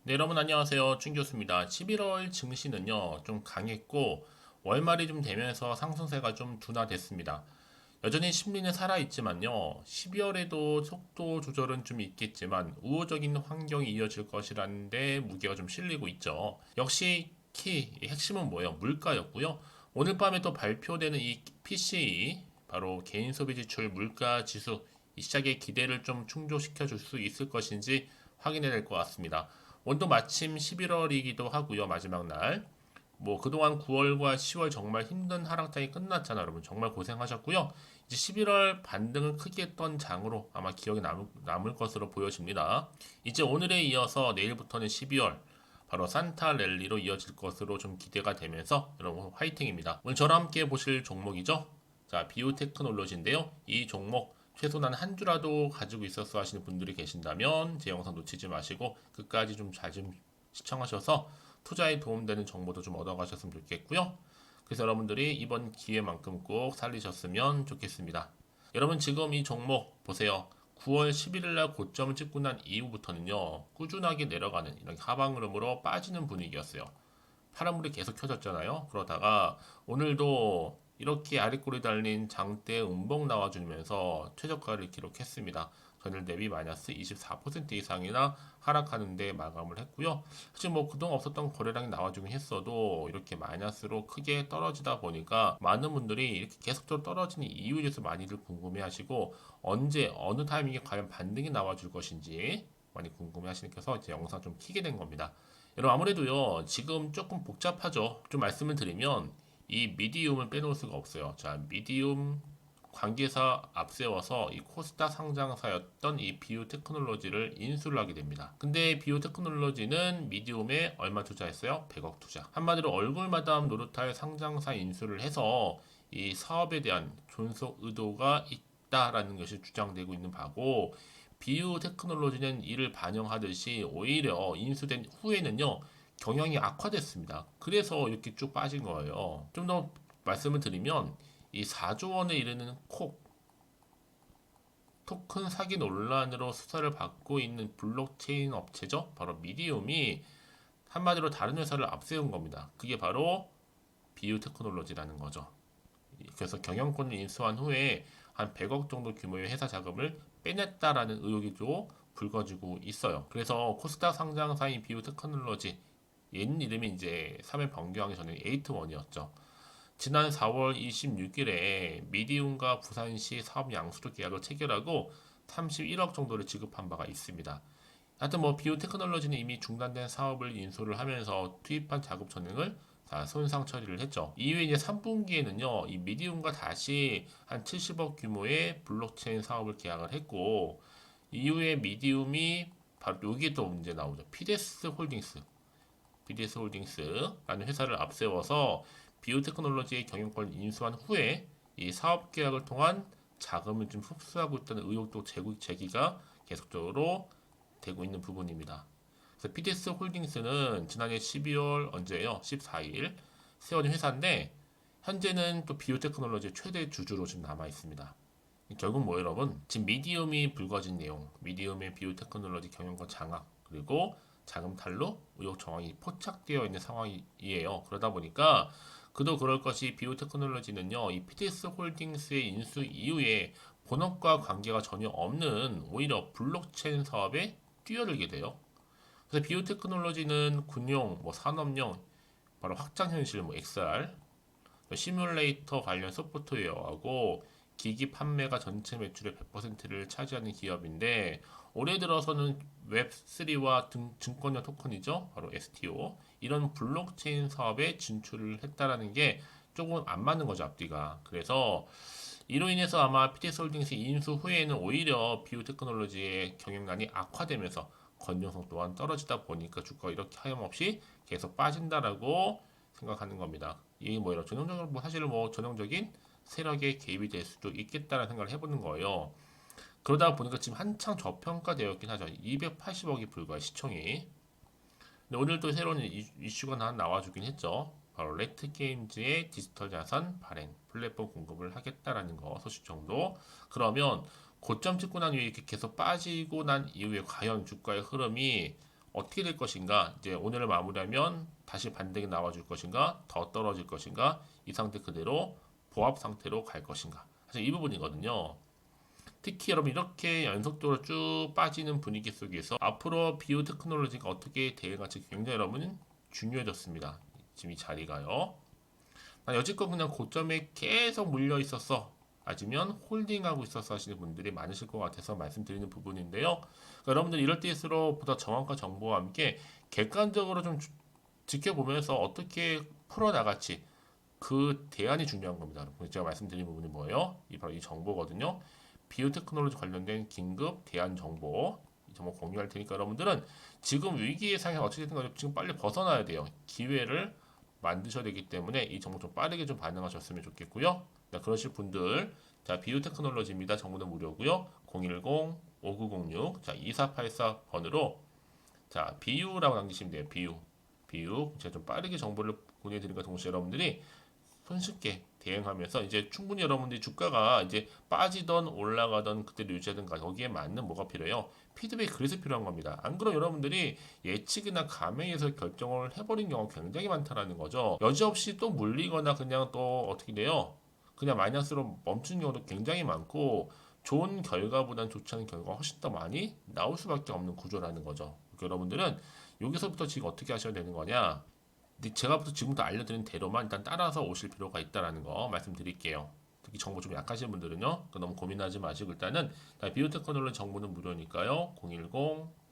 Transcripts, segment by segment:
네, 여러분 안녕하세요. 춘 교수입니다. 11월 증시는요, 좀 강했고, 월말이 좀 되면서 상승세가 좀 둔화됐습니다. 여전히 심리는 살아있지만요, 12월에도 속도 조절은 좀 있겠지만, 우호적인 환경이 이어질 것이라는데 무게가 좀 실리고 있죠. 역시 이 핵심은 뭐예요? 물가였고요. 오늘 밤에 또 발표되는 이 PCE, 바로 개인 소비 지출 물가 지수, 이 시작의 기대를 좀 충족시켜 줄 수 있을 것인지 확인해야 될 것 같습니다. 원도 마침 11월이기도 하고요. 마지막 날. 뭐 그동안 9월과 10월 정말 힘든 하락장이 끝났잖아요. 여러분 정말 고생하셨고요. 이제 11월 반등을 크게 했던 장으로 아마 기억에 남을 것으로 보여집니다. 이제 오늘에 이어서 내일부터는 12월 바로 산타 랠리로 이어질 것으로 좀 기대가 되면서 여러분 화이팅입니다. 오늘 저랑 함께 보실 종목이죠. 자, 비오테크놀로지인데요. 이 종목 최소한 한 주라도 가지고 있어서 하시는 분들이 계신다면 제 영상 놓치지 마시고 끝까지 좀 잘 좀 시청하셔서 투자에 도움되는 정보도 좀 얻어가셨으면 좋겠고요. 그래서 여러분들이 이번 기회만큼 꼭 살리셨으면 좋겠습니다. 여러분 지금 이 종목 보세요. 9월 11일 날 고점을 찍고 난 이후부터는요. 꾸준하게 내려가는 이런 하방 흐름으로 빠지는 분위기였어요. 파란불이 계속 켜졌잖아요. 그러다가 오늘도 이렇게 아랫골이 달린 장대 음봉 나와주면서 최저가를 기록했습니다. 전일 대비 마이너스 24% 이상이나 하락하는데 마감을 했고요. 사실 뭐 그동안 없었던 거래량이 나와주긴 했어도 이렇게 마이너스로 크게 떨어지다 보니까 많은 분들이 이렇게 계속적으로 떨어지는 이유에 대해서 많이들 궁금해하시고 언제 어느 타이밍에 과연 반등이 나와줄 것인지 많이 궁금해하시니까 이제 영상 좀 키게 된 겁니다. 여러분 아무래도요 지금 조금 복잡하죠. 좀 말씀을 드리면 이 미디움을 빼놓을 수가 없어요. 자, 미디움 관계사 앞세워서 이 코스닥 상장사였던 이 비오테크놀로지를 인수를 하게 됩니다. 근데 비오테크놀로지는 미디움에 얼마 투자했어요? 100억 투자. 한마디로 얼굴마담 노릇할 상장사 인수를 해서 이 사업에 대한 존속 의도가 있다라는 것이 주장되고 있는 바고, 비유 테크놀로지는 이를 반영하듯이 오히려 인수된 후에는요 경영이 악화됐습니다. 그래서 이렇게 쭉 빠진 거예요. 좀 더 말씀을 드리면 이 4조 원에 이르는 토큰 사기 논란으로 수사를 받고 있는 블록체인 업체죠. 바로 미디움이 한마디로 다른 회사를 앞세운 겁니다. 그게 바로 비유 테크놀로지라는 거죠. 그래서 경영권을 인수한 후에 한 100억 정도 규모의 회사 자금을 빼냈다라는 의혹이 좀 불거지고 있어요. 그래서 코스닥 상장사인 비오테크놀로지 옛 이름이 이제 3회 변경하기 전에 에이트원이었죠. 지난 4월 26일에 미디움과 부산시 사업 양수도 계약을 체결하고 31억 정도를 지급한 바가 있습니다. 하여튼 뭐 비오테크놀로지는 이미 중단된 사업을 인수를 하면서 투입한 자급 전액을 다 손상 처리를 했죠. 이후에 이제 3분기에는요, 이 미디움과 다시 한 70억 규모의 블록체인 사업을 계약을 했고, 이후에 미디움이 바로 여기에 또 문제 나오죠. PDS 홀딩스라는 회사를 앞세워서 비오테크놀로지의 경영권을 인수한 후에 이 사업 계약을 통한 자금을 좀 흡수하고 있다는 의혹도 제기가 계속적으로 되고 있는 부분입니다. 그래서 PDS 홀딩스는 지난해 12월 언제예요? 14일 세워진 회사인데 현재는 또 비오테크놀로지 최대 주주로 지금 남아 있습니다. 결국 뭐 여러분 지금 미디움이 불거진 내용, 미디움의 비오테크놀로지 경영권 장악 그리고 자금 탈루 의혹 정황이 포착되어 있는 상황이에요. 그러다 보니까 그도 그럴 것이 비오테크놀로지는요 이 PDS 홀딩스의 인수 이후에 본업과 관계가 전혀 없는 오히려 블록체인 사업에 뛰어들게 돼요. 그래서 비오테크놀로지는 군용, 뭐 산업용, 바로 확장현실, 뭐 XR, 시뮬레이터 관련 소프트웨어하고 기기 판매가 전체 매출의 100%를 차지하는 기업인데 올해 들어서는 웹3와 증권형 토큰이죠. 바로 STO. 이런 블록체인 사업에 진출을 했다라는 게 조금 안 맞는 거죠, 앞뒤가. 그래서 이로 인해서 아마 PTS 홀딩스 인수 후에는 오히려 비오테크놀로지의 경영난이 악화되면서 건전성 또한 떨어지다 보니까 주가가 이렇게 하염없이 계속 빠진다라고 생각하는 겁니다. 이게 뭐예요? 전형적으로 뭐 사실 뭐 전형적인 세력의 개입이 될 수도 있겠다라는 생각을 해보는 거예요. 그러다 보니까 지금 한창 저평가되었긴 하죠. 280억이 불과해 시총이. 근데 오늘 또 새로운 이슈가 하나 나와주긴 했죠. 바로 레트 게임즈의 디지털 자산 발행 플랫폼 공급을 하겠다라는 거 소식 정도. 그러면 고점 찍고 난 후에 이렇게 계속 빠지고 난 이후에 과연 주가의 흐름이 어떻게 될 것인가, 이제 오늘을 마무리하면 다시 반등이 나와줄 것인가, 더 떨어질 것인가, 이 상태 그대로 보합 상태로 갈 것인가. 사실 이 부분이거든요. 특히 여러분 이렇게 연속적으로 쭉 빠지는 분위기 속에서 앞으로 비오테크놀로지가 어떻게 대응할지 굉장히 여러분 중요해졌습니다. 지금 이 자리가요. 여지껏 그냥 고점에 계속 물려 있었어. 아니면 홀딩하고 있었어 하시는 분들이 많으실 것 같아서 말씀드리는 부분인데요. 그러니까 여러분들 이럴 때일수록 보다 정확한 정보와 함께 객관적으로 좀 지켜보면서 어떻게 풀어나갈지 그 대안이 중요한 겁니다. 여러분. 제가 말씀드린 부분이 뭐예요? 바로 이 정보거든요. 비오테크놀로지 관련된 긴급 대안 정보 이 정보 공유할 테니까 여러분들은 지금 위기의 상황에 어떻게든 간에 지금 빨리 벗어나야 돼요. 기회를 만드셔야 되기 때문에 이 정보 좀 빠르게 좀 반응하셨으면 좋겠고요. 자, 그러실 분들 자 비오테크놀로지입니다. 정보는 무료고요. 010-5906 자 2484번으로 자 비유라고 남기시면 돼요. 비유 제가 좀 빠르게 정보를 보내드리는 동시에 여러분들이 손쉽게 대응하면서 이제 충분히 여러분들이 주가가 이제 빠지던 올라가던 그때를 유지하든 거기에 맞는 뭐가 필요해요? 피드백이 그래서 필요한 겁니다. 안 그러면 여러분들이 예측이나 감행해서 결정을 해버린 경우가 굉장히 많다라는 거죠. 여지없이 또 물리거나 그냥 또 어떻게 돼요? 그냥 마이너스로 멈춘 경우도 굉장히 많고 좋은 결과보다는 좋지 않은 결과가 훨씬 더 많이 나올 수밖에 없는 구조라는 거죠. 그러니까 여러분들은 여기서부터 지금 어떻게 하셔야 되는 거냐? 제가 지금부터 알려드린 대로만 일단 따라서 오실 필요가 있다라는 거 말씀드릴게요. 특히 정보 좀 약하신 분들은요. 너무 고민하지 마시고 일단은 비오테크놀로지 정보는 무료니까요.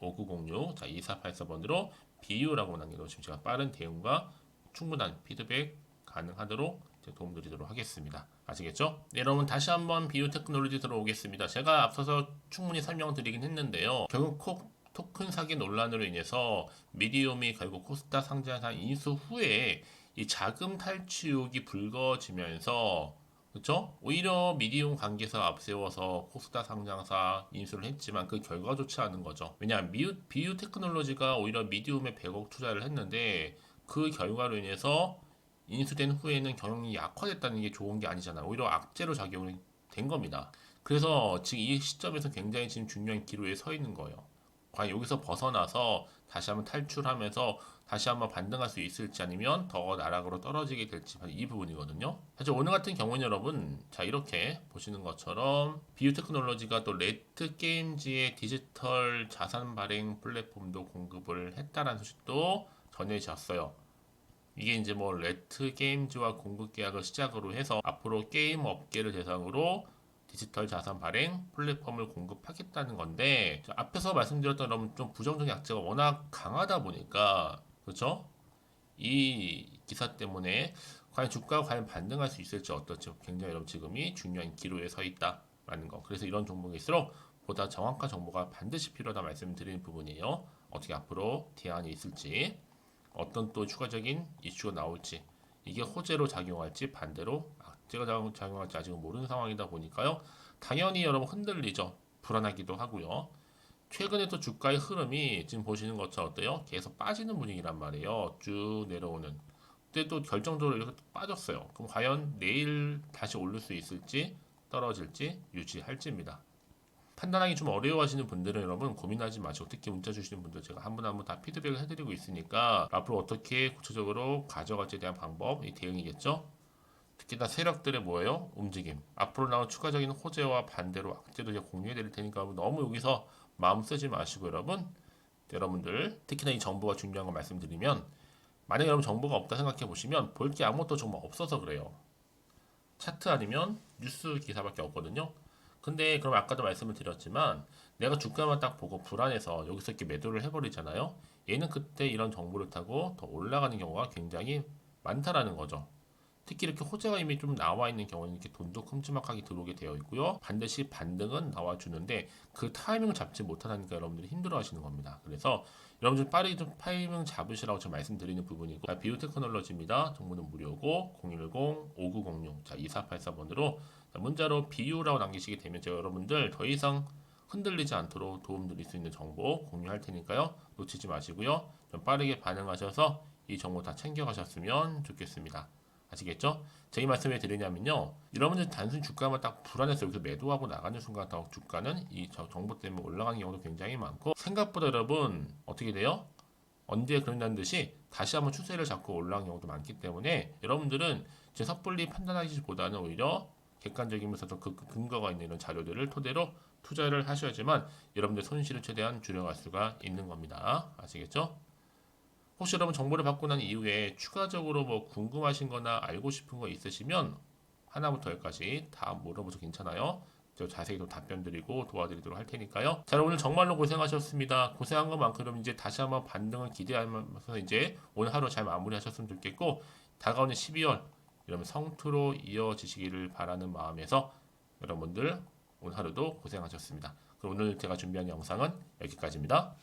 010-5906 자 2484번으로 비유라고 남겨놓으시면 제가 빠른 대응과 충분한 피드백 가능하도록 도움드리도록 하겠습니다. 아시겠죠? 네, 여러분 다시 한번 비오테크놀로지 들어오겠습니다. 제가 앞서서 충분히 설명드리긴 했는데요. 결국 토큰 사기 논란으로 인해서 미디움이 결국 코스닥 상장사 인수 후에 이 자금 탈취 의혹이 불거지면서 그렇죠? 오히려 미디움 관계사 앞세워서 코스닥 상장사 인수를 했지만 그 결과가 좋지 않은 거죠. 왜냐하면 비유 테크놀로지가 오히려 미디움에 100억 투자를 했는데 그 결과로 인해서 인수된 후에는 경영이 약화됐다는 게 좋은 게 아니잖아요. 오히려 악재로 작용이 된 겁니다. 그래서 지금 이 시점에서 굉장히 지금 중요한 기로에 서 있는 거예요. 과연 여기서 벗어나서 다시 한번 탈출하면서 다시 한번 반등할 수 있을지 아니면 더 나락으로 떨어지게 될지 이 부분이거든요. 사실 오늘 같은 경우는 여러분 자 이렇게 보시는 것처럼 비오테크놀로지가 또 레트 게임즈의 디지털 자산 발행 플랫폼도 공급을 했다는 소식도 전해졌어요. 이게 이제 뭐 레트 게임즈와 공급 계약을 시작으로 해서 앞으로 게임 업계를 대상으로 디지털 자산 발행 플랫폼을 공급하겠다는 건데 앞에서 말씀드렸던 여러분 좀 부정적인 약재가 워낙 강하다 보니까 그렇죠? 이 기사 때문에 과연 주가가 과연 반등할 수 있을지 어떨지 굉장히 여러분 지금이 중요한 기로에 서 있다라는 거. 그래서 이런 종목일수록 보다 정확한 정보가 반드시 필요하다 말씀드리는 부분이에요. 어떻게 앞으로 대안이 있을지 어떤 또 추가적인 이슈가 나올지 이게 호재로 작용할지 반대로 악재가 작용할지 아직은 모르는 상황이다 보니까요. 당연히 여러분 흔들리죠. 불안하기도 하고요. 최근에 또 주가의 흐름이 지금 보시는 것처럼 어때요? 계속 빠지는 분위기란 말이에요. 쭉 내려오는. 근데 또 결정적으로 이렇게 빠졌어요. 그럼 과연 내일 다시 오를 수 있을지 떨어질지 유지할지입니다. 판단하기 좀 어려워하시는 분들은 여러분 고민하지 마시고 특히 문자 주시는 분들 제가 한 분 한 분 다 피드백을 해드리고 있으니까 앞으로 어떻게 구체적으로 가져갈지에 대한 방법, 이 대응이겠죠? 특히나 세력들의 뭐예요? 움직임. 앞으로 나온 추가적인 호재와 반대로 악재도 제가 공유해 드릴 테니까 너무 여기서 마음 쓰지 마시고 여러분들 특히나 이 정보가 중요한 거 말씀드리면 만약에 여러분 정보가 없다 생각해 보시면 볼 게 아무것도 정말 없어서 그래요. 차트 아니면 뉴스 기사밖에 없거든요. 근데 그럼 아까도 말씀을 드렸지만 내가 주가만 딱 보고 불안해서 여기서 이렇게 매도를 해버리잖아요. 얘는 그때 이런 정보를 타고 더 올라가는 경우가 굉장히 많다라는 거죠. 특히 이렇게 호재가 이미 좀 나와 있는 경우는 이렇게 돈도 큼지막하게 들어오게 되어 있고요. 반드시 반등은 나와주는데 그 타이밍을 잡지 못하니까 여러분들이 힘들어 하시는 겁니다. 그래서 여러분들 빠르게 좀 타이밍 잡으시라고 제가 말씀드리는 부분이고 비오테크놀로지입니다. 정보는 무료고 010-5906 자 2484번으로 문자로 비유라고 남기시게 되면 제가 여러분들 더 이상 흔들리지 않도록 도움드릴 수 있는 정보 공유할 테니까요. 놓치지 마시고요. 좀 빠르게 반응하셔서 이 정보 다 챙겨가셨으면 좋겠습니다. 아시겠죠? 제가 이 말씀 왜 드리냐면요. 여러분들 단순히 주가만 딱 불안해서 여기서 매도하고 나가는 순간 더 주가는 이 정보 때문에 올라가는 경우도 굉장히 많고 생각보다 여러분 어떻게 돼요? 언제 그런다는 듯이 다시 한번 추세를 잡고 올라가는 경우도 많기 때문에 여러분들은 제 섣불리 판단하기보다는 오히려 객관적이면서도 그 근거가 있는 이런 자료들을 토대로 투자를 하셔야지만 여러분들 손실을 최대한 줄여갈 수가 있는 겁니다. 아시겠죠? 혹시 여러분 정보를 받고 난 이후에 추가적으로 뭐 궁금하신 거나 알고 싶은 거 있으시면 하나부터 열까지 다 물어보셔도 괜찮아요. 저 자세히 또 답변 드리고 도와드리도록 할 테니까요. 자, 오늘 정말로 고생하셨습니다. 고생한 것만큼 이제 다시 한번 반등을 기대하면서 이제 오늘 하루 잘 마무리하셨으면 좋겠고 다가오는 12월 여러분 성투로 이어지시기를 바라는 마음에서 여러분들 오늘 하루도 고생하셨습니다. 그럼 오늘 제가 준비한 영상은 여기까지입니다.